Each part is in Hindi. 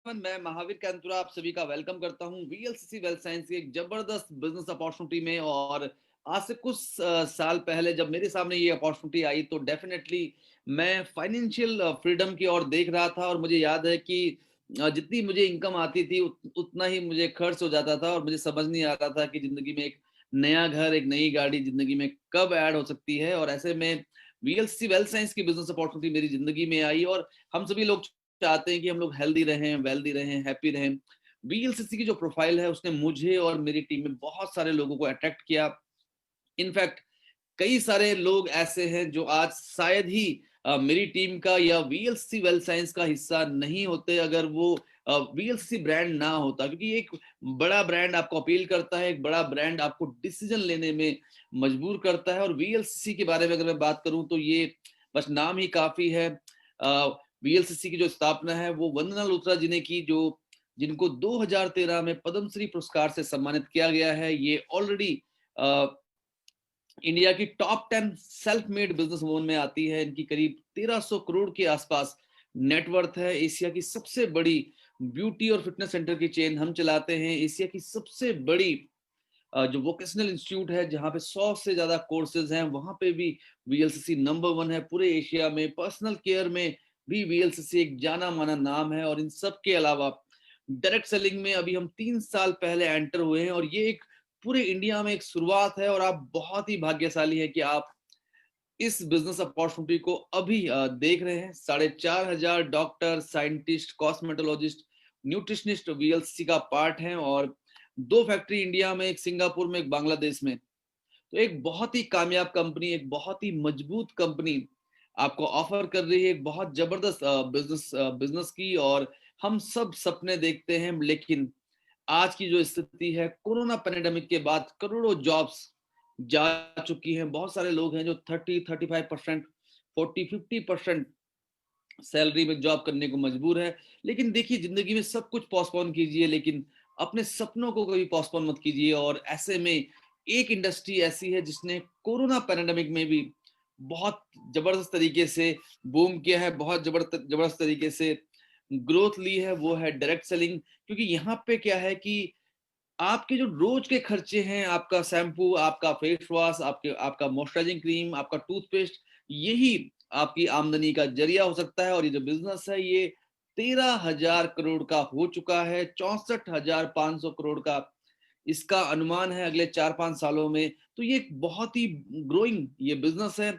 मैं महावीर कांतुरा आप सभी का वेलकम करता हूं वीएलसीसी वेल्थ साइंस की एक जबरदस्त बिजनेस अपॉर्चुनिटी में। और आज से कुछ साल पहले जब मेरे सामने ये अपॉर्चुनिटी आई तो डेफिनेटली मैं फाइनेंशियल फ्रीडम की ओर देख रहा था। और मुझे याद है कि जितनी मुझे इनकम आती थी उतना ही मुझे खर्च हो जाता था और मुझे समझ नहीं आ रहा था कि जिंदगी में एक नया घर, एक नई गाड़ी जिंदगी में कब ऐड हो सकती है। और ऐसे में वीएलसीसी वेल्थ साइंस की बिजनेस अपॉर्चुनिटी मेरी जिंदगी में आई। और हम सभी लोग चाहते हैं कि हम लोग हेल्दी रहें, वेल्दी रहें, हैप्पी रहें। वीएलसीसी की जो प्रोफाइल है उसने मुझे और मेरी टीम में बहुत सारे लोगों को अट्रैक्ट किया। इनफैक्ट कई सारे लोग ऐसे हैं जो आज शायद ही मेरी टीम का या वीएलसीसी वेल्थ साइंस का हिस्सा नहीं होते अगर वो वीएलसीसी ब्रांड ना होता। क्योंकि एक बड़ा ब्रांड आपको अपील करता है, एक बड़ा ब्रांड आपको डिसीजन लेने में मजबूर करता है। और वीएलसीसी के बारे में अगर मैं बात करूं तो ये बस नाम ही काफी है। वीएलसीसी की जो स्थापना है वो वंदना लुथरा जी ने की, जो जिनको 2013 में पद्मश्री पुरस्कार से सम्मानित किया गया है। ये ऑलरेडी इंडिया की top 10 self made business woman में आती है। इनकी करीब 1300 करोड़ के आसपास नेटवर्थ है। एशिया की सबसे बड़ी ब्यूटी और फिटनेस सेंटर की चेन हम चलाते हैं। एशिया की सबसे बड़ी जो वोकेशनल इंस्टीट्यूट है जहां पे 100 से ज्यादा कोर्सेज हैं, वहां पे भी वीएलसीसी नंबर 1 है पूरे एशिया में। पर्सनल केयर में भी वीएलसीसी एक जाना माना नाम है। और इन सब के अलावा डायरेक्ट सेलिंग में अभी हम 3 साल पहले एंटर हुए हैं और ये एक पूरे इंडिया में एक शुरुआत है। और आप बहुत ही भाग्यशाली है कि आप इस बिजनेस अपॉर्चुनिटी को अभी देख रहे हैं। 4,500 doctor, scientist, cosmetologist, nutritionist VLCC का पार्ट हैं। और 2 फैक्ट्री इंडिया में, एक सिंगापुर में, एक बांग्लादेश में। तो एक बहुत ही कामयाब कंपनी, एक बहुत ही मजबूत कंपनी आपको ऑफर कर रही है एक बहुत जबरदस्त बिजनेस की। और हम सब सपने देखते हैं, लेकिन आज की जो स्थिति है कोरोना पैंडेमिक के बाद करोड़ों जॉब्स जा चुकी हैं। बहुत सारे लोग हैं जो 30-35%, 40-50% सैलरी में जॉब करने को मजबूर है। लेकिन देखिए, जिंदगी में सब कुछ पोस्टपोन कीजिए लेकिन अपने सपनों को कभी पोस्टपोन मत कीजिए। और ऐसे में एक इंडस्ट्री ऐसी है जिसने कोरोना पैंडेमिक में भी बहुत जबरदस्त तरीके से बूम किया है, बहुत जबरदस्त तरीके से ग्रोथ ली है, वो है डायरेक्ट सेलिंग। क्योंकि यहाँ पे क्या है कि आपके जो रोज के खर्चे हैं, आपका शैम्पू, आपका फेस वॉश, आपका मॉइस्चराइजिंग क्रीम, आपका टूथपेस्ट, यही आपकी आमदनी का जरिया हो सकता है। और ये जो बिजनेस है ये 13,000 करोड़ का हो चुका है। 64,500 करोड़ का इसका अनुमान है अगले 4-5 सालों में। तो ये एक बहुत ही ग्रोइंग ये बिजनेस है।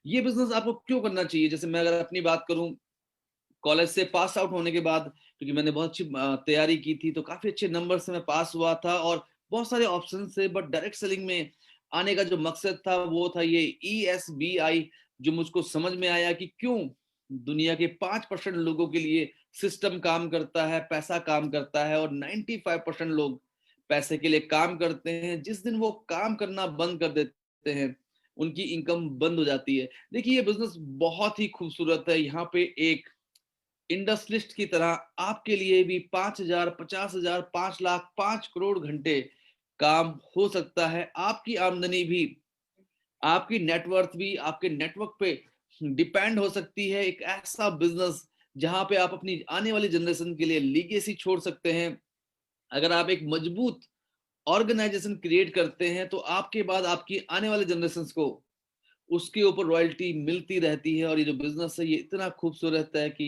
ये बिजनेस आपको क्यों करना चाहिए? जैसे मैं अगर अपनी बात करूं, कॉलेज से पास आउट होने के बाद, क्योंकि मैंने बहुत अच्छी तैयारी की थी तो काफी अच्छे नंबर से मैं पास हुआ था और बहुत सारे ऑप्शन थे। बट डायरेक्ट सेलिंग में आने का जो मकसद था वो था ये ESBI, जो मुझको समझ में आया कि क्यों दुनिया के 5% लोगों के लिए सिस्टम काम करता है, पैसा काम करता है, और 95% लोग पैसे के लिए काम करते हैं। जिस दिन वो काम करना बंद कर देते हैं उनकी इनकम बंद हो जाती है। देखिए, ये बिजनेस बहुत ही खूबसूरत है। यहाँ पे एक इंडस्ट्रियलिस्ट की तरह आपके लिए भी 5,000, 50,000, 5 लाख, 5 करोड़ घंटे काम हो सकता है। आपकी आमदनी भी, आपकी नेटवर्थ भी आपके नेटवर्क पे डिपेंड हो सकती है। एक ऐसा बिजनेस जहां पे आप अपनी आने वाली जनरेशन के लिए लीगेसी छोड़ सकते हैं। अगर आप एक मजबूत ऑर्गेनाइजेशन क्रिएट करते हैं तो आपके बाद आपकी आने वाले जनरेशन को उसके ऊपर रॉयल्टी मिलती रहती है। और ये जो बिजनेस है ये इतना खूबसूरत है कि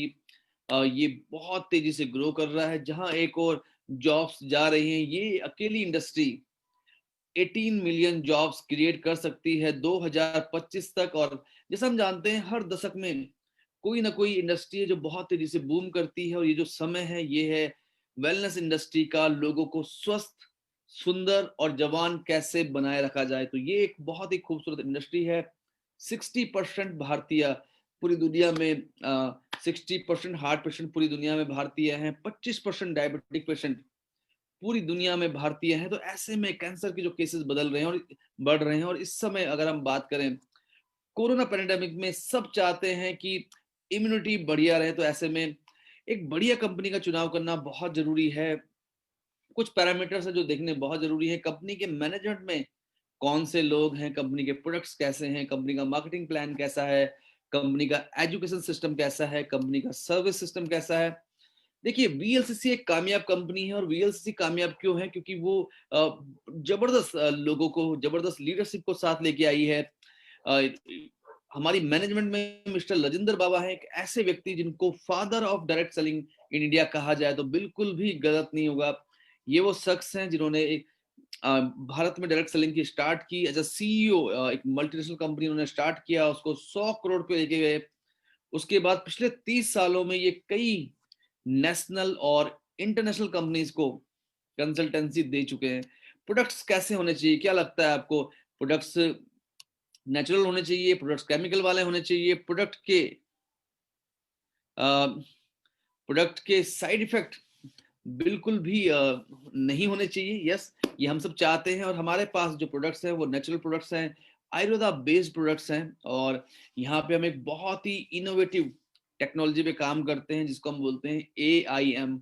ये बहुत तेजी से ग्रो कर रहा है। जहां एक और जॉब्स जा रही हैं, ये अकेली इंडस्ट्री 18 मिलियन जॉब्स क्रिएट कर सकती है 2025 तक। और जैसा हम जानते हैं हर दशक में कोई ना कोई इंडस्ट्री है जो बहुत तेजी से बूम करती है। और ये जो समय है ये है वेलनेस इंडस्ट्री का। लोगों को स्वस्थ, सुंदर और जवान कैसे बनाए रखा जाए, तो ये एक बहुत ही खूबसूरत इंडस्ट्री है। 60% भारतीय पूरी दुनिया में, 60% हार्ट पेशेंट पूरी दुनिया में भारतीय हैं, 25% डायबिटिक पेशेंट पूरी दुनिया में भारतीय हैं। तो ऐसे में कैंसर के जो केसेस बदल रहे हैं और बढ़ रहे हैं। और इस समय अगर हम बात करें कोरोना पैंडेमिक में, सब चाहते हैं कि इम्यूनिटी बढ़िया रहे। तो ऐसे में एक बढ़िया कंपनी का चुनाव करना बहुत जरूरी है। कुछ पैरामीटर्स है जो देखने बहुत जरूरी है। कंपनी के मैनेजमेंट में कौन से लोग हैं, कंपनी के प्रोडक्ट्स कैसे हैं, कंपनी का मार्केटिंग प्लान कैसा है, कंपनी का एजुकेशन सिस्टम कैसा है, कंपनी का सर्विस सिस्टम कैसा है। देखिए, वीएलसीसी एक कामयाब कंपनी है, और वीएलसीसी कामयाब क्यों है? क्योंकि वो जबरदस्त लोगों को, जबरदस्त लीडरशिप को साथ लेके आई है। अ, हमारी मैनेजमेंट में मिस्टर राजेंद्र बाबा हैं, एक ऐसे व्यक्ति जिनको father of direct selling in India कहा जाए तो बिल्कुल भी गलत नहीं होगा। ये वो शख्स हैं जिन्होंने एक भारत में डायरेक्ट सेलिंग की स्टार्ट की एज अ सीईओ। एक मल्टीनेशनल कंपनी उन्होंने स्टार्ट किया, उसको 100 करोड़ पे लेके गए। उसके बाद पिछले 30 सालों में ये कई नेशनल और इंटरनेशनल कंपनीज को कंसल्टेंसी दे चुके हैं। प्रोडक्ट्स कैसे होने चाहिए, क्या लगता है आपको? प्रोडक्ट्स नेचुरल होने चाहिए, प्रोडक्ट्स केमिकल वाले होने चाहिए, प्रोडक्ट के साइड इफेक्ट बिल्कुल भी नहीं होने चाहिए। यस, ये हम सब चाहते हैं, और हमारे पास जो प्रोडक्ट्स हैं वो नेचुरल प्रोडक्ट्स हैं, आयुर्वेदा बेस्ड प्रोडक्ट्स हैं, और यहाँ पे हम एक बहुत ही इनोवेटिव टेक्नोलॉजी पे काम करते हैं जिसको हम बोलते हैं AIM,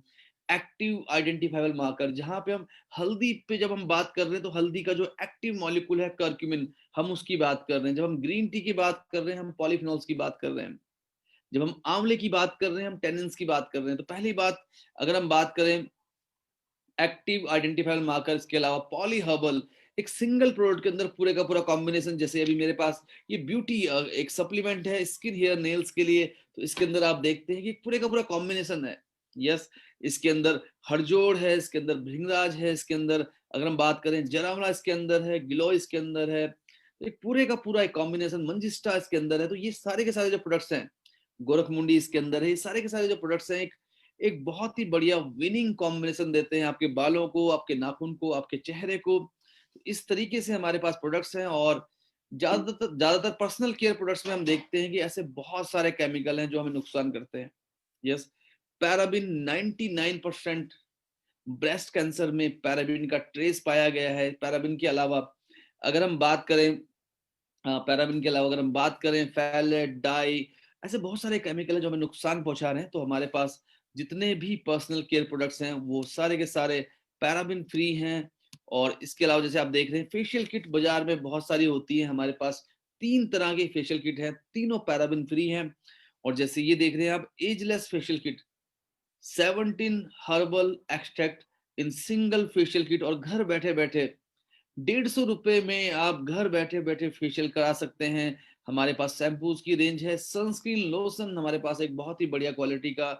एक्टिव आइडेंटिफाइबल मार्कर। जहाँ पे हम हल्दी पे जब हम बात कर रहे हैं तो हल्दी का जो एक्टिव मॉलिक्यूल है कर्क्यूमिन, हम उसकी बात कर रहे हैं। जब हम ग्रीन टी की बात कर रहे हैं हम पॉलीफिनॉल्स की बात कर रहे हैं। जब हम आंवले की बात कर रहे हैं हम टेनिन्स की बात कर रहे हैं। तो पहली बात, अगर हम बात करें एक्टिव आइडेंटिफायर मार्कर्स के अलावा पॉली हर्बल, एक सिंगल प्रोडक्ट के अंदर पूरे का पूरा कॉम्बिनेशन। जैसे अभी मेरे पास ये ब्यूटी एक सप्लीमेंट है स्किन हेयर नेल्स के लिए, तो इसके अंदर आप देखते हैं कि पूरे का पूरा कॉम्बिनेशन है। यस, इसके अंदर हरजोड़ है, इसके अंदर भृंगराज है, इसके अंदर अगर हम बात करें जरावड़ा इसके अंदर है, गिलोय इसके अंदर है, तो एक पूरे का पूरा एक कॉम्बिनेशन, मंजिस्टा इसके अंदर है। तो ये सारे के सारे जो प्रोडक्ट्स हैं, गोरखमुंडी इसके अंदर है, ये सारे के सारे जो प्रोडक्ट्स हैं एक एक बहुत ही बढ़िया विनिंग कॉम्बिनेशन देते हैं आपके बालों को, आपके नाखून को, आपके चेहरे को। तो इस तरीके से हमारे पास प्रोडक्ट्स हैं, और ज्यादातर पर्सनल केयर प्रोडक्ट्स में हम देखते हैं कि ऐसे बहुत सारे केमिकल हैं जो हमें नुकसान करते हैं। यस, पैराबिन 99% ब्रेस्ट कैंसर में पैराबिन का ट्रेस पाया गया है। पैराबिन के अलावा अगर हम बात करें पैराबिन के अलावा अगर हम बात करें फैलेट, डाई, ऐसे बहुत सारे केमिकल हैं जो हमें नुकसान पहुंचा रहे हैं। तो हमारे पास जितने भी पर्सनल केयर प्रोडक्ट्स हैं वो सारे के सारे पैराबिन फ्री हैं। और इसके अलावा जैसे आप देख रहे हैं फेशियल किट बाजार में बहुत सारी होती है, हमारे पास 3 तरह के फेशियल किट हैं, तीनों पैराबिन फ्री हैं। और जैसे ये देख रहे हैं आप ageless facial kit, 17 herbal extract in single facial kit, और घर बैठे बैठे 150 रुपए में आप घर बैठे बैठे फेशियल करा सकते हैं। हमारे पास शैम्पूज की रेंज है, सनस्क्रीन लोशन हमारे पास एक बहुत ही बढ़िया क्वालिटी का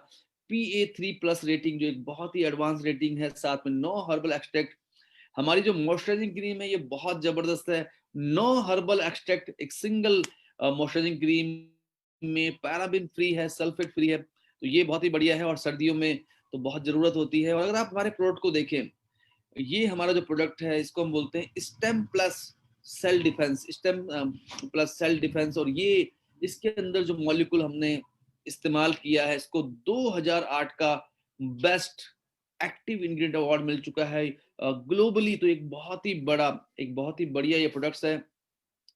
PA3+ रेटिंग, जो एक बहुत ही एडवांस रेटिंग है, साथ में 9 हर्बल एक्सट्रैक्ट। हमारी जो मॉइस्चराइजिंग क्रीम है ये बहुत जबरदस्त है, 9 हर्बल एक्सट्रैक्ट, एक सिंगल मॉइस्चराइजिंग क्रीम में पैराबिन फ्री है, सल्फेट फ्री है। तो ये बहुत ही बढ़िया है, और सर्दियों में तो बहुत जरूरत होती है। और अगर आप हमारे प्रोडक्ट को देखें, ये हमारा जो प्रोडक्ट है इसको हम बोलते हैं stem plus cell defence, stem plus cell defence. और ये इसके अंदर जो मॉलिक्यूल हमने इस्तेमाल किया है, इसको 2008 का बेस्ट एक्टिव इंग्रेडिएंट अवार्ड मिल चुका है ग्लोबली। तो एक बहुत ही बढ़िया ये प्रोडक्ट्स है।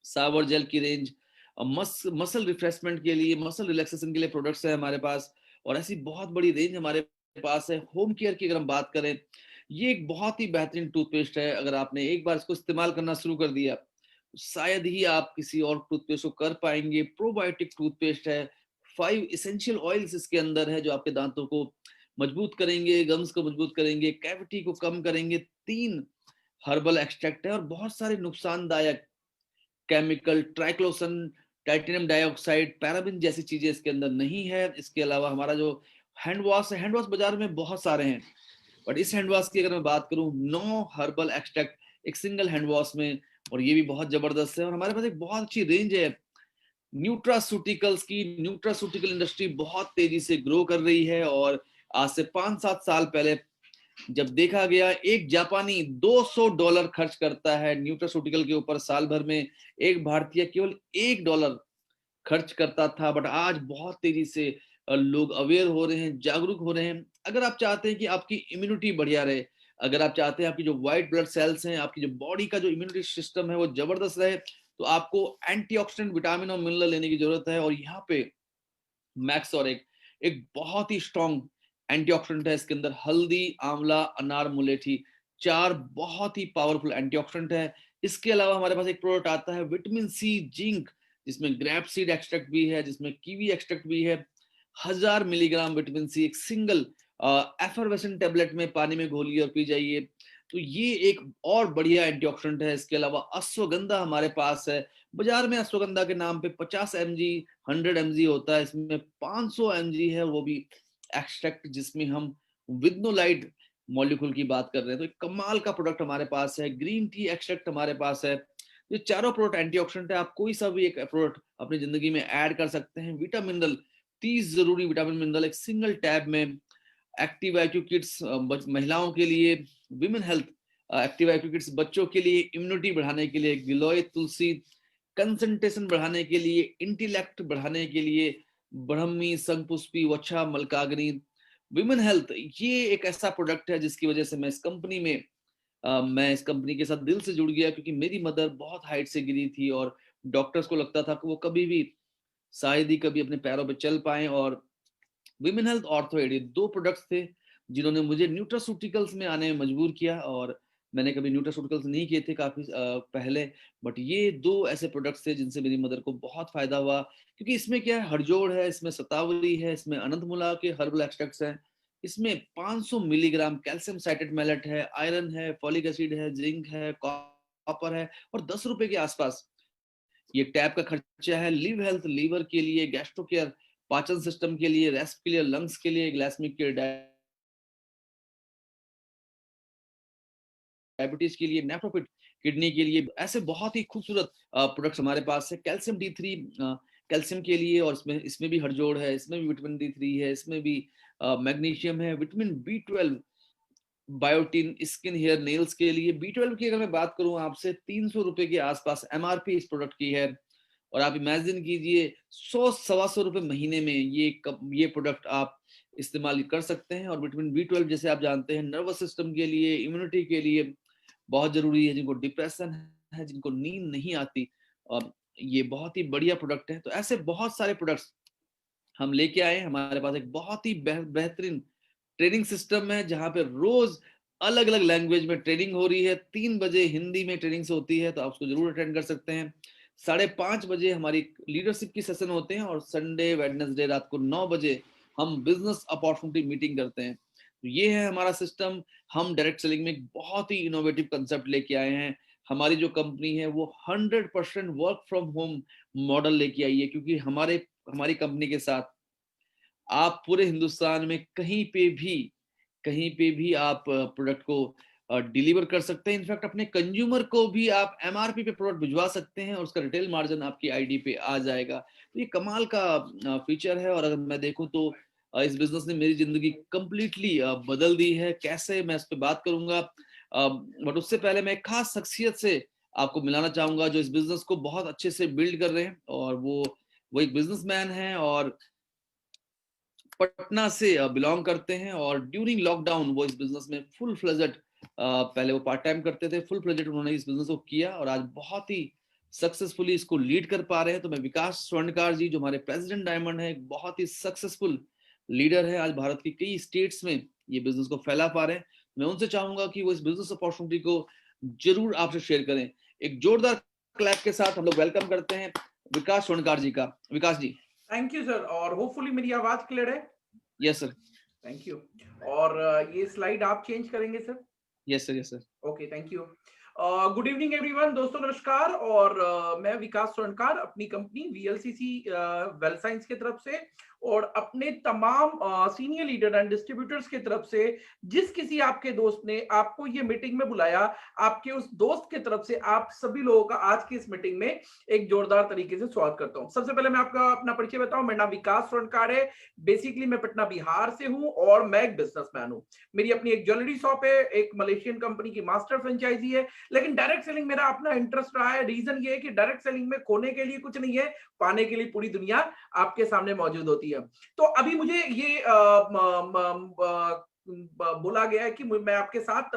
सावर जेल की रेंज, मसल रिफ्रेशमेंट के लिए, मसल रिलैक्सेशन के लिए प्रोडक्ट्स है हमारे पास, और ऐसी बहुत बड़ी रेंज हमारे पास है। होम केयर की अगर हम बात करें, ये एक बहुत ही बेहतरीन टूथपेस्ट है। अगर आपने एक बार इसको इस्तेमाल करना शुरू कर दिया तो शायद ही आप किसी और टूथपेस्ट को कर पाएंगे। प्रोबायोटिक टूथपेस्ट है, 5 इसेंशियल ऑयल्स इसके अंदर है जो आपके दांतों को मजबूत करेंगे, गम्स को मजबूत करेंगे, कैविटी को कम करेंगे। 3 हर्बल एक्सट्रैक्ट है, और बहुत सारे नुकसानदायक chemical, triclosan, titanium dioxide, paraben जैसी चीजें इसके अंदर नहीं है। इसके अलावा हमारा जो हैंड वॉश है, हैंड वॉश बाजार में बहुत सारे हैं, बट इस हैंड वॉश की अगर मैं बात करूं, 9 हर्बल एक्सट्रैक्ट एक सिंगल हैंड वॉश में, और ये भी बहुत जबरदस्त है। और हमारे पास एक बहुत अच्छी रेंज है न्यूट्रासूटिकल्स की। न्यूट्रासूटिकल इंडस्ट्री बहुत तेजी से ग्रो कर रही है, और आज से 5-7 साल पहले जब देखा गया, एक जापानी $200 खर्च करता है न्यूट्रासूटिकल के ऊपर साल भर में, एक भारतीय केवल $1 खर्च करता था। बट आज बहुत तेजी से लोग अवेयर हो रहे हैं, जागरूक हो रहे हैं। अगर आप चाहते हैं कि आपकी इम्यूनिटी बढ़िया रहे, अगर आप चाहते हैं आपकी जो व्हाइट ब्लड सेल्स हैं, आपकी जो बॉडी का जो इम्यूनिटी सिस्टम है वो जबरदस्त रहे, तो आपको एंटीऑक्सीडेंट, विटामिन और मिनरल लेने की जरूरत है। और यहाँ पे मैक्स और एक बहुत ही स्ट्रॉन्ग एंटीऑक्सीडेंट है इसके अंदर, हल्दी, आंवला, अनार, मुलेठी, 4 बहुत ही पावरफुल एंटीऑक्सीडेंट है। इसके अलावा हमारे पास एक प्रोडक्ट आता है विटामिन सी जिंक, जिसमें ग्रेप सीड एक्सट्रैक्ट भी है, जिसमें कीवी एक्सट्रैक्ट भी है। 1000 मिलीग्राम विटामिन सी एक सिंगल एफरवेसेंट टेबलेट में पानी में घोलिए और पी जाइए। तो ये एक और बढ़िया एंटीऑक्सीडेंट है। इसके अलावा अश्वगंधा हमारे पास है। बाजार में अश्वगंधा के नाम पे 50 mg 100 mg होता है, इसमें 500 mg है, वो भी एक्सट्रैक्ट, जिसमें हम विग्नोलाइट मॉलिक्यूल की बात कर रहे हैं। तो एक कमाल का प्रोडक्ट हमारे पास है। ग्रीन टी एक्सट्रैक्ट हमारे पास है। ये चारों प्रोडक्ट एंटीऑक्सीडेंट है। आप कोई सा भी एक प्रोडक्ट अपनी जिंदगी में ऐड कर सकते हैं। विटामिन मिनरल, 30 जरूरी विटामिन मिनरल एक सिंगल टैब में। एक्टिव IQ किट्स महिलाओं के लिए, women health active IQ kids बच्चों के लिए, इम्यूनिटी बढ़ाने के लिए गिलोय तुलसी, कंसंट्रेशन बढ़ाने के लिए, इंटेलेक्ट बढ़ाने के लिए ब्रह्मी, संगपुष्पी, वच्छा, मलकाग्नि। विमेन हेल्थ ये एक ऐसा प्रोडक्ट है जिसकी वजह से मैं इस कंपनी के साथ दिल से जुड़ गया, क्योंकि मेरी मदर बहुत हाइट से गिरी थी और डॉक्टर्स को लगता था कि वो कभी भी शायद ही कभी अपने पैरों पे चल पाए। और विमेन हेल्थ, ऑर्थोएड, ये दो प्रोडक्ट्स थे जिन्होंने मुझे न्यूट्रास्यूटिकल्स में आने में मजबूर किया। और मैंने कभी न्यूट्रास्यूटिकल्स नहीं किए थे काफी पहले, बट ये दो ऐसे प्रोडक्ट्स थे जिनसे मेरी मदर को बहुत फायदा हुआ। क्योंकि इसमें क्या है, हड़जोड़ है, इसमें शतावरी है, इसमें अनंतमूला के हर्बल एक्सट्रैक्ट्स हैं, इसमें 500 मिलीग्राम कैल्शियम साइटेट मैलेट है, आयरन है, फॉलिक एसिड है, जिंक है, कॉपर है, और 10 रुपए के आसपास ये टैब का खर्चा है। लिव हेल्थ, लीवर के लिए, गैस्ट्रो केयर, पाचन सिस्टम के लिए, रेस्ट के लिए, लंग्स के लिए, ग्लाइसेमिक केयर, डायबिटीज के लिए, नेफ्रोफिट किडनी के लिए, ऐसे बहुत ही खूबसूरत प्रोडक्ट्स हमारे पास है। कैल्शियम D3 कैल्शियम के लिए, और इसमें इसमें भी हड़जोड़ है, इसमें भी विटामिन D3 है, इसमें भी मैग्नीशियम है, vitamin B12, biotin, skin, hair, nails के लिए। B12 की अगर मैं बात करूं आपसे, 300 रुपए के आसपास MRP इस प्रोडक्ट की है। और आप इमेजिन कीजिए 100-125 रुपए महीने में ये प्रोडक्ट आप इस्तेमाल कर सकते हैं। और विटामिन B12 जैसे आप जानते हैं नर्वस सिस्टम के लिए, इम्यूनिटी के लिए बहुत जरूरी है। जिनको डिप्रेशन है, जिनको नींद नहीं आती, और ये बहुत ही बढ़िया प्रोडक्ट है। तो ऐसे बहुत सारे प्रोडक्ट्स हम लेके आए। हमारे पास एक बहुत ही बेहतरीन ट्रेनिंग सिस्टम है, जहां पे रोज अलग अलग लैंग्वेज में ट्रेनिंग हो रही है। 3 बजे हिंदी में ट्रेनिंग से होती है, तो आप उसको जरूर अटेंड कर सकते हैं। 5:30 बजे हमारी लीडरशिप की सेशन होते हैं, और संडे वेडनेसडे रात को 9 बजे हम बिजनेस अपॉर्चुनिटी मीटिंग करते हैं। तो ये है हमारा सिस्टम। हम डायरेक्ट सेलिंग में एक बहुत ही इनोवेटिव कंसेप्ट लेके आए हैं। हमारी जो कंपनी है वो 100% वर्क फ्रॉम होम मॉडल लेके आई है, क्योंकि हमारी कंपनी के साथ आप पूरे हिंदुस्तान में कहीं पे भी आप प्रोडक्ट को डिलीवर कर सकते हैं। इनफैक्ट अपने कंज्यूमर को भी आप MRP पे प्रोडक्ट भिजवा सकते हैं, और उसका रिटेल मार्जिन आपकी आईडी पे आ जाएगा। तो ये कमाल का फीचर है। और अगर मैं देखूं तो इस बिजनेस ने मेरी जिंदगी कंप्लीटली बदल दी है। कैसे, मैं इस पे बात करूंगा, बट उससे पहले मैं एक खास शख्सियत से आपको मिलाना चाहूंगा जो इस बिजनेस को बहुत अच्छे से बिल्ड कर रहे हैं। और वो एक बिजनेसमैन है, और पटना से बिलोंग करते हैं। और ड्यूरिंग लॉकडाउन वो इस बिजनेस में फुल फ्लेजेड, पहले वो पार्ट टाइम करते थे, फुल फ्लेजेड उन्होंने इस बिजनेस को किया, और आज बहुत ही सक्सेसफुली इसको लीड कर पा रहे हैं। तो मैं विकास स्वर्णकार जी, जो हमारे प्रेसिडेंट डायमंड है, एक बहुत ही सक्सेसफुल लीडर है, आज भारत की कई स्टेट्स में ये बिजनेस को फैला पा रहे हैं। मैं उनसे चाहूंगा कि वो इस बिजनेस अपॉर्चुनिटी को जरूर आपसे शेयर करें। एक जोरदार क्लैप के साथ हम लोग वेलकम करते हैं विकास स्वर्णकार जी का। विकास जी। थैंक यू सर, और होपफुली मेरी आवाज क्लियर है। Yes sir. Thank you. और ये स्लाइड आप चेंज करेंगे sir? Yes sir, yes sir. Okay, thank you. Good evening everyone, दोस्तों नमस्कार। और मैं विकास स्वर्णकार अपनी कंपनी VLCC वेल साइंस की तरफ से और अपने तमाम सीनियर लीडर एंड डिस्ट्रीब्यूटर्स की तरफ से, जिस किसी आपके दोस्त ने आपको ये मीटिंग में बुलाया, आपके उस दोस्त की तरफ से आप सभी लोगों का आज की इस मीटिंग में एक जोरदार तरीके से स्वागत करता हूं। सबसे पहले मैं आपका अपना परिचय बताऊं। मेरा नाम विकास स्वर्णकार है। बेसिकली मैं पटना बिहार से हूं और मैं एक बिजनेसमैन हूं। मेरी अपनी एक ज्वेलरी शॉप है, एक मलेशियन कंपनी की मास्टर फ्रेंचाइजी है। लेकिन डायरेक्ट सेलिंग मेरा अपना इंटरेस्ट रहा है। रीजन ये है कि डायरेक्ट सेलिंग में खोने के लिए कुछ नहीं है, पाने के लिए पूरी दुनिया आपके सामने मौजूद होती है। तो अभी मुझे ये बोला गया है कि मैं आपके साथ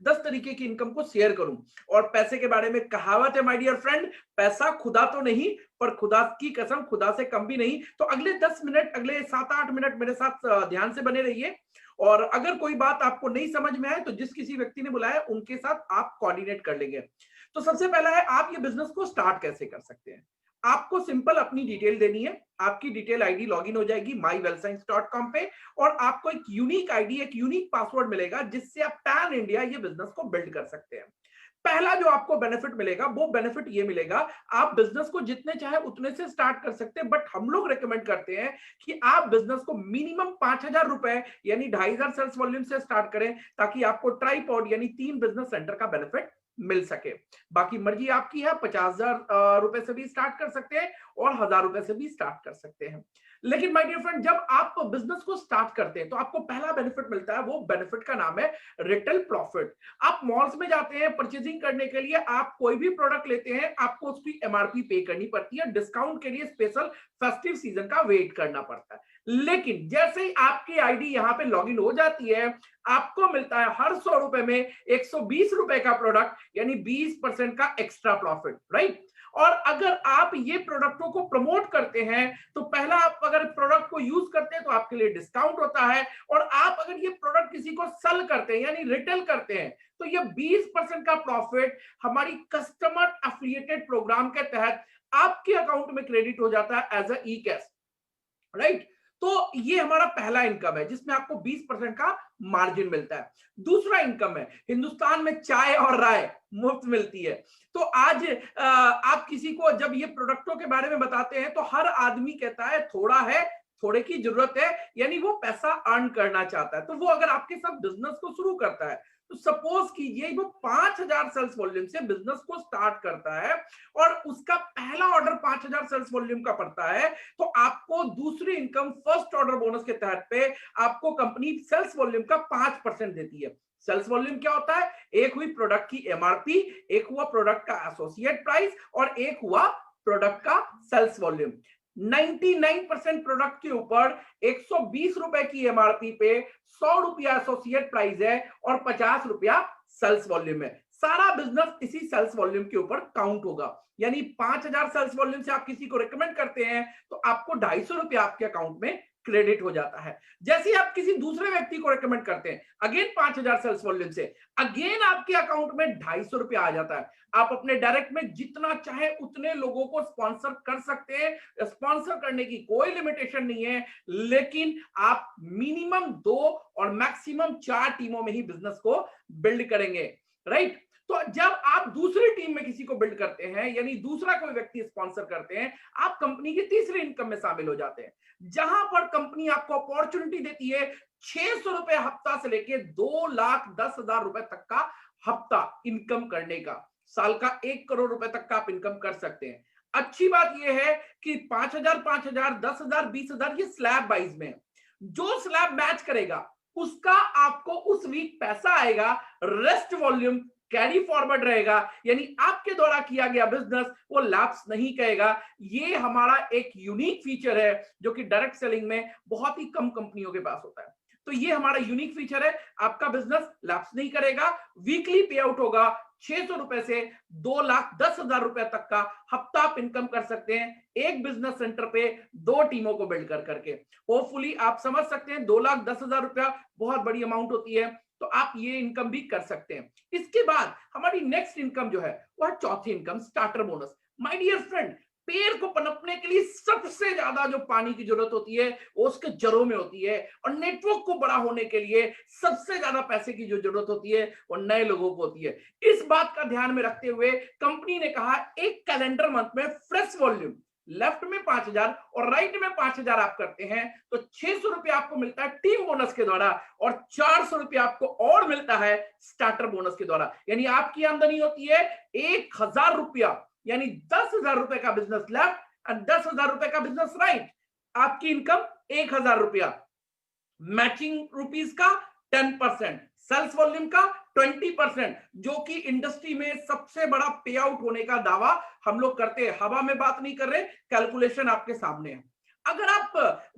10 तरीके की इनकम को शेयर करूं। और पैसे के बारे में कहावत है माय डियर फ्रेंड, पैसा खुदा तो नहीं, पर खुदा की कसम खुदा से कम भी नहीं। तो अगले 10 मिनट, अगले 7-8 मिनट मेरे साथ ध्यान से बने रहिए। और अगर कोई बात आपको नहीं समझ में आए तो जिस किसी व्यक्ति ने बुलाया उनके साथ आप कोऑर्डिनेट कर लेंगे। तो सबसे पहला है, आप ये बिजनेस को स्टार्ट कैसे कर सकते हैं। आपको सिंपल अपनी डिटेल देनी है, आपकी डिटेल आईडी लॉगिन हो जाएगी mywellscience.com पे, और आपको एक यूनिक आईडी, एक यूनिक पासवर्ड मिलेगा जिससे आप पैन इंडिया ये बिजनेस को बिल्ड कर सकते हैं। पहला जो आपको बेनिफिट मिलेगा वो बेनिफिट ये मिलेगा, आप बिजनेस को जितने चाहे उतने से स्टार्ट कर सकते हैं, बट हम लोग रेकमेंड करते हैं कि आप बिजनेस को मिनिमम 5,000 रुपए यानी 2,500 सेल्स वॉल्यूम से स्टार्ट करें, ताकि आपको ट्राइपॉड यानी 3 बिजनेस सेंटर का बेनिफिट मिल सके। बाकी मर्जी आपकी है, 50,000 रुपए से भी स्टार्ट कर सकते हैं और 1,000 रुपए से भी स्टार्ट कर सकते हैं। लेकिन माय डियर फ्रेंड, जब आप बिजनेस को स्टार्ट करते हैं तो आपको पहला बेनिफिट मिलता है, वो बेनिफिट का नाम है रिटेल प्रॉफिट। आप मॉल्स में जाते हैं परचेजिंग करने के लिए, आप कोई भी प्रोडक्ट लेते हैं, आपको उसकी एमआरपी पे करनी पड़ती है, डिस्काउंट के लिए स्पेशल फेस्टिव सीजन का वेट करना पड़ता है। लेकिन जैसे ही आपकी आईडी यहाँ पे लॉगिन हो जाती है, आपको मिलता है हर 100 रुपए में 120 रुपए का प्रोडक्ट यानी 20% का एक्स्ट्रा प्रॉफिट, राइट। और अगर आप ये प्रोडक्टों को प्रमोट करते हैं तो पहला, आप अगर प्रोडक्ट को यूज करते हैं तो आपके लिए डिस्काउंट होता है, और आप अगर ये प्रोडक्ट किसी को सेल करते हैं यानी रिटेल करते हैं तो ये 20% का प्रॉफिट हमारी कस्टमर एफिलिएटेड प्रोग्राम के तहत आपके अकाउंट में क्रेडिट हो जाता है as a e cash, right. तो ये हमारा पहला इनकम है जिसमें आपको 20% का मार्जिन मिलता है। दूसरा इनकम है, हिंदुस्तान में चाय और राय मुफ्त मिलती है। तो आज आप किसी को जब ये प्रोडक्टों के बारे में बताते हैं तो हर आदमी कहता है थोड़ा है, थोड़े की जरूरत है, यानी वो पैसा अर्न करना चाहता है। तो वो अगर आपके साथ बिजनेस को शुरू करता है तो सपोज कीजिए वो 5,000 सेल्स वॉल्यूम से बिजनेस को स्टार्ट करता है और उसका पहला ऑर्डर 5,000 सेल्स वॉल्यूम का पड़ता है, तो आपको दूसरी इनकम फर्स्ट ऑर्डर बोनस के तहत पे आपको कंपनी सेल्स वॉल्यूम का 5% देती है। सेल्स वॉल्यूम क्या होता है? एक हुई प्रोडक्ट की एमआरपी, एक हुआ प्रोडक्ट का एसोसिएट प्राइस और एक हुआ प्रोडक्ट का सेल्स वॉल्यूम। 99% प्रोडक्ट के ऊपर 120 रुपए की एमआरपी पे 100 रुपया एसोसिएट प्राइस है और 50 रुपया सेल्स वॉल्यूम है। सारा बिजनेस इसी सेल्स वॉल्यूम के ऊपर काउंट होगा। यानी 5,000 सेल्स वॉल्यूम से आप किसी को रिकमेंड करते हैं तो आपको 250 रुपया आपके अकाउंट में क्रेडिट हो जाता है। जैसे ही आप किसी दूसरे व्यक्ति को रिकमेंड करते हैं, अगेन 5,000 सेल्स वॉल्यूम से, अगेन आपके अकाउंट में 250 रुपया आ जाता है। आप अपने डायरेक्ट में जितना चाहे उतने लोगों को स्पॉन्सर कर सकते हैं, स्पॉन्सर करने की कोई लिमिटेशन नहीं है, लेकिन आप मिनिमम 2 और मैक्सिमम 4 टीमों में ही बिजनेस को बिल्ड करेंगे, राइट। तो जब आप दूसरी टीम में किसी को बिल्ड करते हैं, यानी दूसरा कोई व्यक्ति स्पॉन्सर करते हैं, आप कंपनी की तीसरी इनकम में शामिल हो जाते हैं, जहां पर कंपनी आपको अपॉर्चुनिटी देती है 600 रुपए हफ्ता से लेके 2,10,000 रुपए तक का हफ्ता इनकम करने का। साल का 1 करोड़ रुपए तक का आप इनकम कर सकते हैं। अच्छी बात यह है कि 5,000, 5,000, 10,000, 20,000 ये स्लैब वाइज में, जो स्लैब मैच करेगा उसका आपको उस वीक पैसा आएगा, रेस्ट वॉल्यूम कैरी फॉरवर्ड रहेगा, यानी आपके द्वारा किया गया बिजनेस वो लैप्स नहीं करेगा। ये हमारा एक यूनिक फीचर है जो कि डायरेक्ट सेलिंग में बहुत ही कम कंपनियों के पास होता है। तो ये हमारा यूनिक फीचर है, आपका बिजनेस लैप्स नहीं करेगा। वीकली पे आउट होगा 600 रुपए से 2,10,000 रुपए तक का हफ्ता आप इनकम कर सकते हैं, एक बिजनेस सेंटर पे 2 टीमों को बिल्ड कर करके। होपफुली आप समझ सकते हैं 2,10,000 रुपया बहुत बड़ी अमाउंट होती है, तो आप ये इनकम भी कर सकते हैं। इसके बाद हमारी नेक्स्ट इनकम जो है वह चौथी income, starter bonus. My dear friend, पेड़ को पनपने के लिए सबसे ज्यादा जो पानी की जरूरत होती है वो उसके जड़ों में होती है, और नेटवर्क को बड़ा होने के लिए सबसे ज्यादा पैसे की जो जरूरत होती है वो नए लोगों को होती है। इस बात का ध्यान में रखते हुए कंपनी ने कहा एक कैलेंडर मंथ में फ्रेश वॉल्यूम, लेफ्ट में 5,000 और राइट में 5,000 आप करते हैं तो 600 रुपया आपको मिलता है टीम बोनस के द्वारा, और 400 रुपया आपको और मिलता है स्टार्टर बोनस के द्वारा। यानी आपकी आमदनी होती है 1,000 रुपया, यानी 10,000 रुपए का बिजनेस लेफ्ट और 10,000 रुपए का बिजनेस राइट, आपकी इनकम 1,000 रुपया। मैचिंग रुपीस का 10%, सेल्स वॉल्यूम का 20%, जो कि इंडस्ट्री में सबसे बड़ा पे आउट होने का दावा हम लोग करते हैं। हवा में बात नहीं कर रहे, कैलकुलेशन आपके सामने है। अगर आप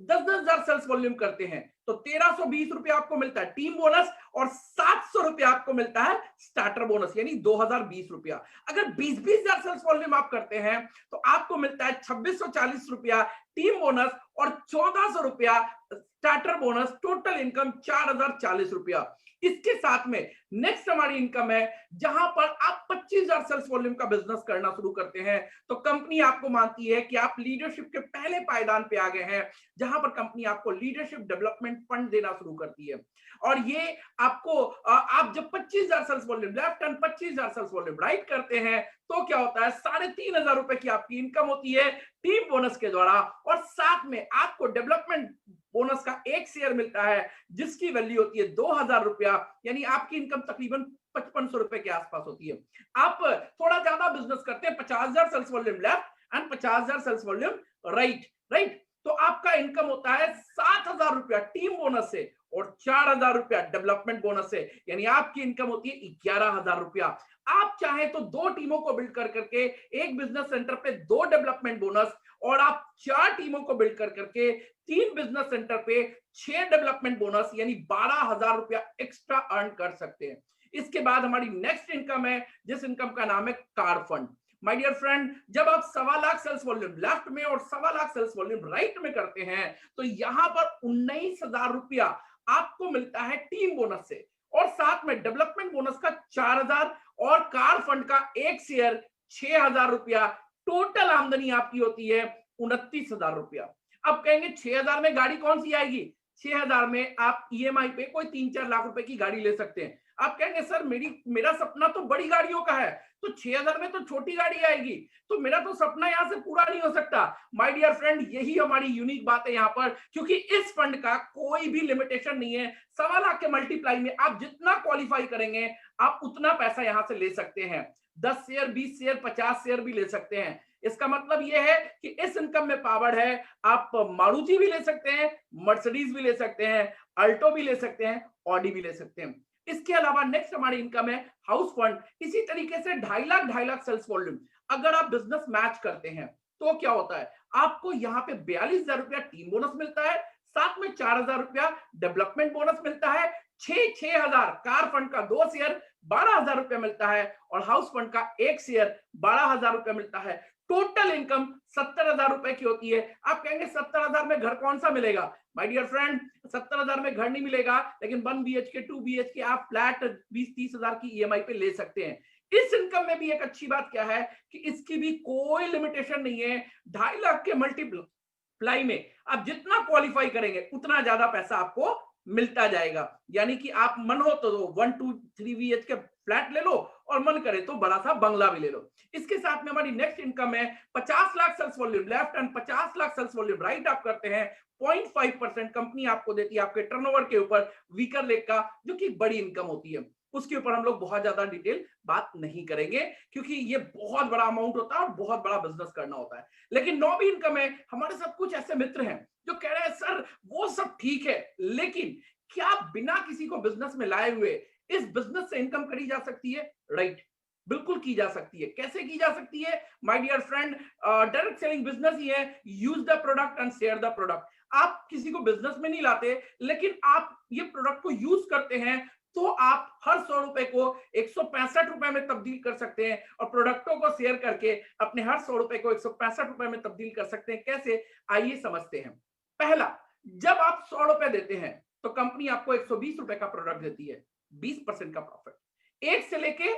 10,000 सेल्स वॉल्यूम करते हैं तो 1,320 रुपया आपको मिलता है टीम बोनस और 700 रुपया आपको मिलता है स्टार्टर बोनस, यानी 2,020 रुपया। अगर 20,000 सेल्स वॉल्यूम आप करते हैं तो आपको मिलता है 2,640 रुपया टीम बोनस और 1,400 रुपया स्टार्टर बोनस। टोटल इनकम 4,040 रुपया। इसके साथ में नेक्स्ट हमारी इनकम है, जहां पर आप 25,000 सेल्स वॉल्यूम का बिजनेस करना शुरू करते हैं तो कंपनी आपको मानती है कि आप लीडरशिप के पहले पायदान पे आ गए हैं, जहां पर कंपनी आपको लीडरशिप डेवलपमेंट फंड देना शुरू करती है। और ये आपको आप जब 25,000 sales volume left and 25,000 sales volume right करते हैं तो क्या होता है, 3,500 रुपए की आपकी इनकम होती है टीम बोनस के द्वारा, और साथ में आपको डेवलपमेंट बोनस का एक शेयर मिलता है जिसकी वैल्यू होती है 2,000 रुपया, यानी आपकी इनकम तकरीबन 5,500 रुपए के आसपास होती है। आप थोड़ा ज्यादा बिजनेस करते हैं, 50,000 sales volume left and 50,000 sales volume right, तो आपका इनकम होता है 7,000 रुपया टीम बोनस से और 4,000 रुपया डेवलपमेंट बोनस से, यानी आपकी इनकम होती है 11,000 रुपया। आप चाहे तो 2 टीमों को बिल्ड कर करके एक बिजनेस सेंटर पे 2 डेवलपमेंट बोनस, और आप 4 टीमों को बिल्ड कर करके 3 बिजनेस सेंटर पे 6 डेवलपमेंट बोनस यानी 12,000 रुपया एक्स्ट्रा अर्न कर सकते हैं। इसके बाद हमारी नेक्स्ट इनकम है, जिस इनकम का नाम है car fund. My dear friend, जब आप 1.25 सेल्स वॉल्यूम लेफ्ट में और 1.25 सेल्स वॉल्यूम राइट में करते हैं तो यहां पर 19,000 रुपया आपको मिलता है टीम बोनस से, और साथ में डेवलपमेंट बोनस का 4,000 और कार फंड का एक शेयर 6,000 रुपया। टोटल आमदनी आपकी होती है 29,000 रुपया। अब कहेंगे 6,000 में गाड़ी कौन सी आएगी? 6,000 में आप ईएमआई पे कोई 3-4 लाख रुपए की गाड़ी ले सकते हैं। आप कहेंगे सर मेरा सपना तो बड़ी गाड़ियों का है, तो 6,000 में तो छोटी गाड़ी आएगी, तो मेरा तो सपना यहां से पूरा नहीं हो सकता। माय डियर फ्रेंड, यही हमारी यूनिक बात है यहाँ पर, क्योंकि इस फंड का कोई भी लिमिटेशन नहीं है। 1.25 के मल्टीप्लाई में आप जितना क्वालिफाई करेंगे आप उतना पैसा यहां से ले सकते हैं। 10 शेयर, 20 शेयर, 50 शेयर भी ले सकते हैं। इसका मतलब यह है कि इस इनकम में पावर है, आप मारुति भी ले सकते हैं, मर्सिडीज भी ले सकते हैं, अल्टो भी ले सकते हैं, ऑडी भी ले सकते हैं। इसके अलावा नेक्स्ट हमारी इनकम है हाउस फंड। इसी तरीके से 2.5 लाख सेल्स वॉल्यूम अगर आप बिजनेस मैच करते हैं तो क्या होता है, आपको यहाँ पे 42,000 रुपया टीम बोनस मिलता है, साथ में 4,000 रुपया डेवलपमेंट बोनस मिलता है, 6,000 कार फंड का 2 शेयर 12,000 रुपया मिलता है, और हाउस फंड का 1 शेयर 12,000 रुपया मिलता है। टोटल इनकम 70,000 रुपए की होती है। आप कहेंगे 70,000 में घर कौन सा मिलेगा? माय डियर फ्रेंड, 70,000 में घर नहीं मिलेगा, लेकिन 1 BHK 2 BHK आप फ्लैट 20-30 हजार की ईएमआई पे ले सकते हैं। इस इनकम में भी एक अच्छी बात क्या है कि इसकी भी कोई लिमिटेशन नहीं है। 2.5 लाख के मल्टीप्लाई में आप जितना क्वालिफाई करेंगे उतना ज्यादा पैसा आपको मिलता जाएगा। यानी कि आप मन हो तो 1, 2, 3 BHK फ्लैट ले लो, और मन करे तो बड़ा सा बंगला भी ले लो। इसके साथ में हमारी नेक्स्ट इनकम है 50 lakh sales volume left and 50 lakh sales volume right आप करते हैं, 0.5% कंपनी आपको देती है आपके टर्नओवर के ऊपर वीकर लेग का, जो कि बड़ी इनकम होती है। उसके ऊपर हम लोग बहुत ज्यादा डिटेल बात नहीं करेंगे, क्योंकि ये बहुत बड़ा अमाउंट होता है और बहुत बड़ा बिजनेस करना होता है। लेकिन 9वीं इनकम है, हमारे साथ कुछ ऐसे मित्र हैं जो कह रहे हैं सर वो सब ठीक है, लेकिन क्या बिना किसी को बिजनेस में लाए हुए इस बिजनेस से इनकम करी जा सकती है? राइट, बिल्कुल की जा सकती है। कैसे की जा सकती है? My dear friend, direct selling business ही है, use the product and share the product. आप किसी को बिजनेस में नहीं लाते, लेकिन आप ये प्रोडक्ट को यूज करते हैं, तो आप हर 100 रुपए को 165 रुपए में तब्दील कर सकते हैं, और प्रोडक्टों को शेयर करके अपने हर 100 रुपए को 165 रुपए में तब्दील कर सकते हैं। कैसे, आइए समझते हैं। पहला, जब आप 100 रुपए देते हैं तो कंपनी आपको 120 रुपए का प्रोडक्ट देती है, 20% का प्रॉफिट। 1 से लेके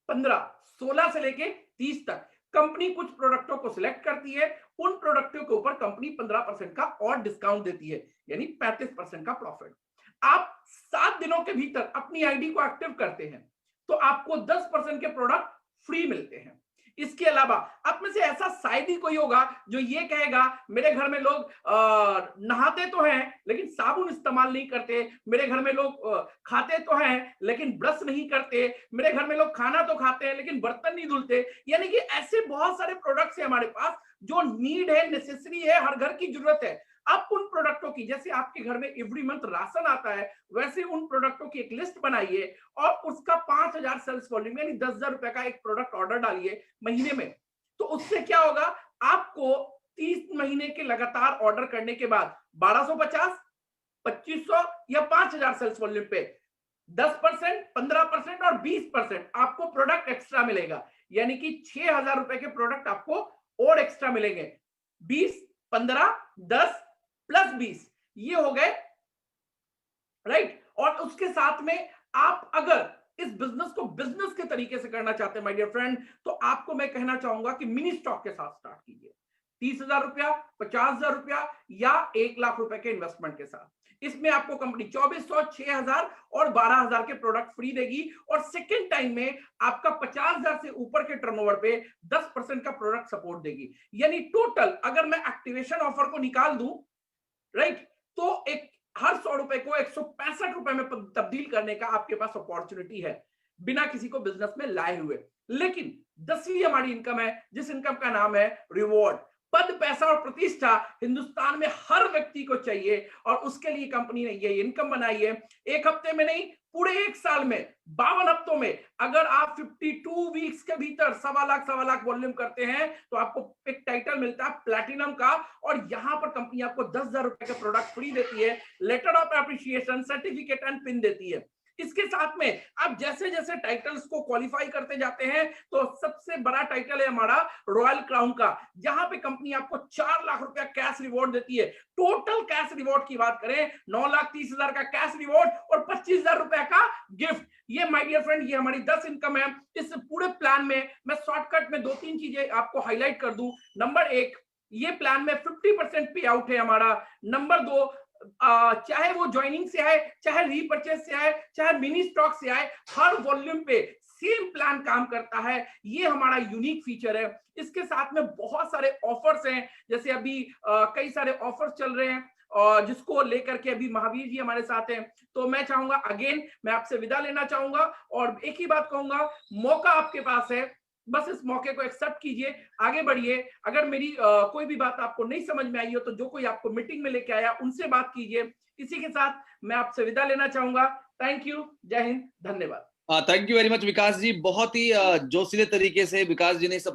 15, 16 से लेके 30 तक कंपनी कुछ प्रोडक्टों को सिलेक्ट करती है, उन प्रोडक्टों के ऊपर कंपनी 15% का और डिस्काउंट देती है, यानी 35% का प्रॉफिट। आप 7 दिनों के भीतर अपनी आईडी को एक्टिव करते हैं तो आपको 10% के प्रोडक्ट फ्री मिलते हैं। इसके अलावा आप में से ऐसा शायद ही कोई होगा जो ये कहेगा मेरे घर में लोग नहाते तो हैं लेकिन साबुन इस्तेमाल नहीं करते, मेरे घर में लोग खाते तो हैं लेकिन ब्रश नहीं करते, मेरे घर में लोग खाना तो खाते हैं लेकिन बर्तन नहीं धुलते। यानी कि ऐसे बहुत सारे प्रोडक्ट्स हैं हमारे पास जो नीड है, नेसेसरी है, हर घर की जरूरत है। आप उन प्रोडक्टों की, जैसे आपके घर में एवरी मंथ राशन आता है, वैसे उन प्रोडक्टों की एक लिस्ट बनाइए और उसका 5,000 सेल्स वॉल्यूम यानी 10,000 रुपए का एक प्रोडक्ट ऑर्डर डालिए महीने में। तो उससे क्या होगा, आपको 30 महीने के लगातार ऑर्डर करने के बाद 1,250, 2,500 या 5,000 सेल्स वॉल्यूम पे 10%, 15% और 20% आपको प्रोडक्ट एक्स्ट्रा मिलेगा। यानी कि 6,000 रुपए के प्रोडक्ट आपको और एक्स्ट्रा मिलेंगे। 20, 15, 10 प्लस 20 ये हो गए, राइट। और उसके साथ में आप अगर इस बिजनेस को बिजनेस के तरीके से करना चाहते हैं माय डियर फ्रेंड, तो आपको मैं कहना चाहूंगा कि मिनी स्टॉक के साथ स्टार्ट कीजिए। 30,000 रुपया, 50,000 रुपया या 1 लाख रुपए के इन्वेस्टमेंट के साथ। इसमें आपको कंपनी 2400, 6,000 और 12,000 के प्रोडक्ट फ्री देगी, और सेकेंड टाइम में आपका 50,000 से ऊपर के टर्नओवर पे 10% का प्रोडक्ट सपोर्ट देगी। यानी टोटल अगर मैं एक्टिवेशन ऑफर को निकाल दूं, राइट, तो एक हर 100 रुपए को 165 रुपए में तब्दील करने का आपके पास अपॉर्चुनिटी है, बिना किसी को बिजनेस में लाए हुए। लेकिन 10वीं हमारी इनकम है, जिस इनकम का नाम है रिवॉर्ड। पद, पैसा और प्रतिष्ठा हिंदुस्तान में हर व्यक्ति को चाहिए, और उसके लिए कंपनी ने ये इनकम बनाई है। एक हफ्ते में नहीं, पूरे एक साल में 52 हफ्तों में अगर आप 52 वीक्स के भीतर 1.25 लाख वॉल्यूम करते हैं, तो आपको एक टाइटल मिलता है प्लैटिनम का, और यहां पर कंपनी आपको 10,000 रुपए का प्रोडक्ट फ्री देती है, letter of appreciation, certificate and pin देती है। इसके साथ में आप जैसे जैसे टाइटल्स को क्वालिफाई करते जाते हैं, तो सबसे बड़ा टाइटल है हमारा रॉयल क्राउन का, जहां पे कंपनी आपको 4 लाख रुपया कैश रिवॉर्ड देती है। टोटल कैश रिवॉर्ड की बात करें, 9,30,000 का कैश रिवॉर्ड और 25,000 रुपए का गिफ्ट। ये माय डियर फ्रेंड, ये हमारी 10 इनकम है। इस पूरे प्लान में मैं शॉर्टकट में 2-3 चीजें आपको हाईलाइट कर दूं। नंबर 1, ये प्लान में 50% पे आउट है हमारा। नंबर 2, चाहे वो ज्वाइनिंग से आए, चाहे रीपर्चेज से आए, चाहे मिनी स्टॉक से आए, हर वॉल्यूम पे सेम प्लान काम करता है। ये हमारा यूनिक फीचर है। इसके साथ में बहुत सारे ऑफर्स हैं, जैसे अभी कई सारे ऑफर्स चल रहे हैं, और जिसको लेकर के अभी महावीर जी हमारे साथ हैं। तो मैं चाहूंगा, अगेन मैं आपसे विदा लेना चाहूंगा, और एक ही बात कहूंगा, मौका आपके पास है, बस इस मौके को एक्सेप्ट कीजिए, आगे बढ़िए। अगर मेरी कोई भी बात आपको नहीं समझ में आई हो, तो जो कोई आपको मीटिंग में लेके आया उनसे बात कीजिए। इसी के साथ मैं आपसे विदा लेना चाहूंगा। थैंक यू, जय हिंद, धन्यवाद। थैंक यू वेरी मच विकास जी। बहुत ही जोशीले तरीके से विकास जी ने सब